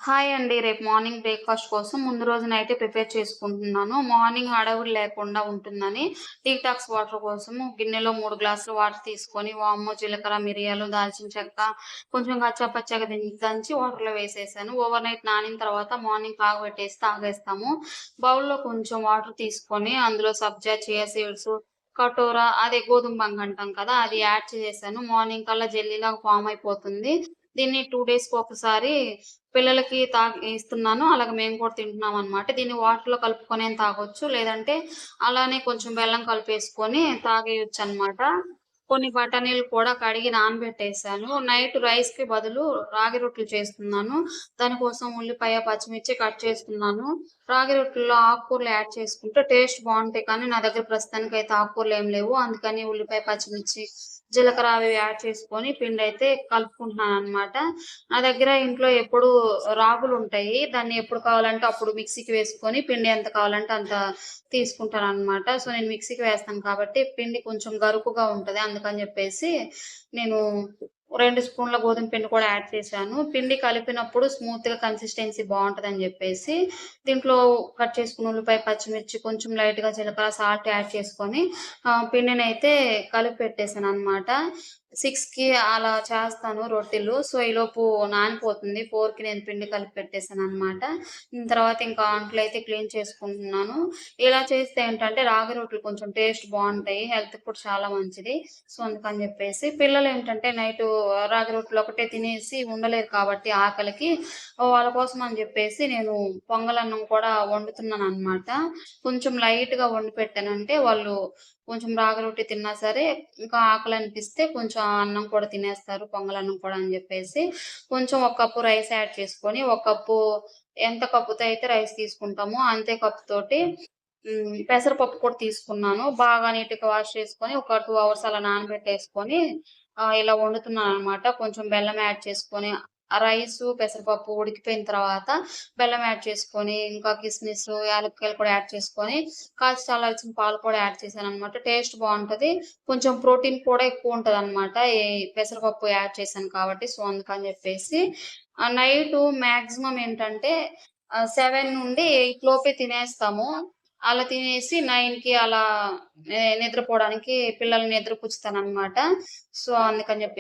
Hi అండి. రేపు morning breakfast కోసం ముందు రోజు నైటే ప్రిపేర్ చేసుకుంటున్నాను. మార్నింగ్ హడావిడి లేకుండా ఉంటుందని డీటాక్స్ వాటర్ కోసము గిన్నెలో 3 గ్లాసులు వాటర్ తీసుకొని వాము, జీలకర్ర, మిరియాలు, దాల్చిన చెక్క కొంచెం కచ్చాపచ్చాగా దంచి వాటర్‌లో వేసేసాను. ఓవర్‌నైట్ నానిన తర్వాత మార్నింగ్ కాగబెట్టేసి తాగేస్తాము. బౌల్‌లో కొంచెం వాటర్ తీసుకొని అందులో సబ్జా, చియా సీడ్స్, కటోర అదే గోధుమ బంక అంటాం కదా! అది యాడ్ చేసేసాను. మార్నింగ్ కల్లా జెల్లీలాగా ఫార్మ్ అయిపోతుంది. దీన్ని 2 డేస్‌కి ఒకసారి పిల్లలకి ఇస్తున్నాను. అలాగే మేము కూడా తింటున్నామనమాట. దీన్ని వాటర్‌లో కలుపుకొనైనా తాగొచ్చు. లేదంటే అలానే కొంచెం బెల్లం కలిపేసుకొని తాగేయొచ్చనమాట. కొన్ని బఠానీలు కూడా కడిగి నానబెట్టేసాను. నైట్ రైస్‌కి బదులు రాగి రొట్టెలు చేస్తున్నాను. దానికోసం ఉల్లిపాయ, పచ్చిమిర్చి కట్ చేసుకున్నాను. రాగి రొట్టెల్లో ఆకుకూరలు యాడ్ చేసుకుంటే టేస్ట్ బావుంటాయి. కానీ నా దగ్గర ప్రస్తుతానికైతే ఆకుకూరలేమి లేవు. అందుకని ఉల్లిపాయ, పచ్చిమిర్చి, జీలకర్ర అవి యాడ్ చేసుకొని పిండైతే కలుపుకుంటున్నాననమాట. నా దగ్గర ఇంట్లో ఎప్పుడూ రాగులుంటాయి. దాన్ని ఎప్పుడు కావాలంటే అప్పుడు మిక్సీకి వేసుకొని పిండి ఎంత కావాలంటే అంత తీసుకుంటాననమాట. సో, నేను మిక్సీకి వేస్తాను కాబట్టి పిండి కొంచెం గరుకుగా ఉంటది. అందుకని జెప్పేసి నేను 2 స్పూన్ల గోధుమ పిండి కూడా యాడ్ చేశాను. పిండి కలిపినప్పుడు స్మూత్‌గా కన్సిస్టెన్సీ బావుంటదని జెప్పేసి దీంట్లో కట్ చేసుకున్న ఉల్లిపాయ, పచ్చిమిర్చి, కొంచెం లైట్‌గా జీలకర్ర, సాల్ట్ యాడ్ చేసుకొని పిండినైతే కలిపి పెట్టేసాననమాట. 6కి అలా చేస్తాను రొట్టెలు. సో, ఈలోపు నానిపోతుంది. 4కి నేను పిండి కలిపి పెట్టేసాననమాట. తర్వాత ఇంకా అంట్లయితే క్లీన్ చేసుకుంటున్నాను. ఇలా చేస్తే ఏంటంటే రాగి రొట్టెలు కొంచెం టేస్ట్ బావుంటాయి. హెల్త్‌కి కూడా చాలా మంచిది. సో, అందుకని జెప్పేసి పిల్లలేంటంటే నైటు రాగి రొట్టెలు ఒకటే తినేసి ఉండలేరు కాబట్టి ఆకలికి వాళ్ళ కోసం అని జెప్పేసి నేను పొంగలన్నం కూడా వండుతున్నాననమాట. కొంచెం లైట్‌గా వండి పెట్టానంటే వాళ్ళు కొంచెం రాగి రొట్టె తిన్నా సరే, ఇంకా ఆకలనిపిస్తే కొంచెం ఆ అన్నం కూడా తినేస్తారు. పొంగలన్నం కూడా అని జెప్పేసి, కొంచెం ఒక కప్పు రైస్ యాడ్ చేసుకొని, ఒక కప్పు ఎంత కప్పుతో అయితే రైస్ తీసుకుంటామో అంతే కప్పుతోటి పెసరపప్పు కూడా తీసుకున్నాను. బాగా నీట్‌గా వాష్ చేసుకొని, ఒక 2 అవర్స్ అలా నానబెట్టేసుకొని ఇలా వండుతున్నాననమాట. కొంచెం బెల్లం యాడ్ చేసుకొని, ఆ రైసు, పెసరపప్పు ఉడికిపోయిన తర్వాత బెల్లం యాడ్ చేసుకొని, ఇంకా కిస్మిసు, యాలక్కాయలు కూడా యాడ్ చేసుకొని, కాచి చల్లార్చిన పాలు కూడా యాడ్ చేశాననమాట. టేస్ట్ బావుంటది. కొంచెం ప్రోటీన్ కూడా ఎక్కువుంటదనమాట. ఈ పెసరపప్పు యాడ్ చేశాను కాబట్టి. సో, అందుకని జెప్పేసి నైటు మాక్సిమం ఏంటంటే 7 నుండి 8 లోపే తినేస్తాము. అలా తినేసి 9కి అలా నిద్రపోవడానికి పిల్లల్ని నిద్రపుచ్చుతాననమాట. సో, అందుకని జెప్పి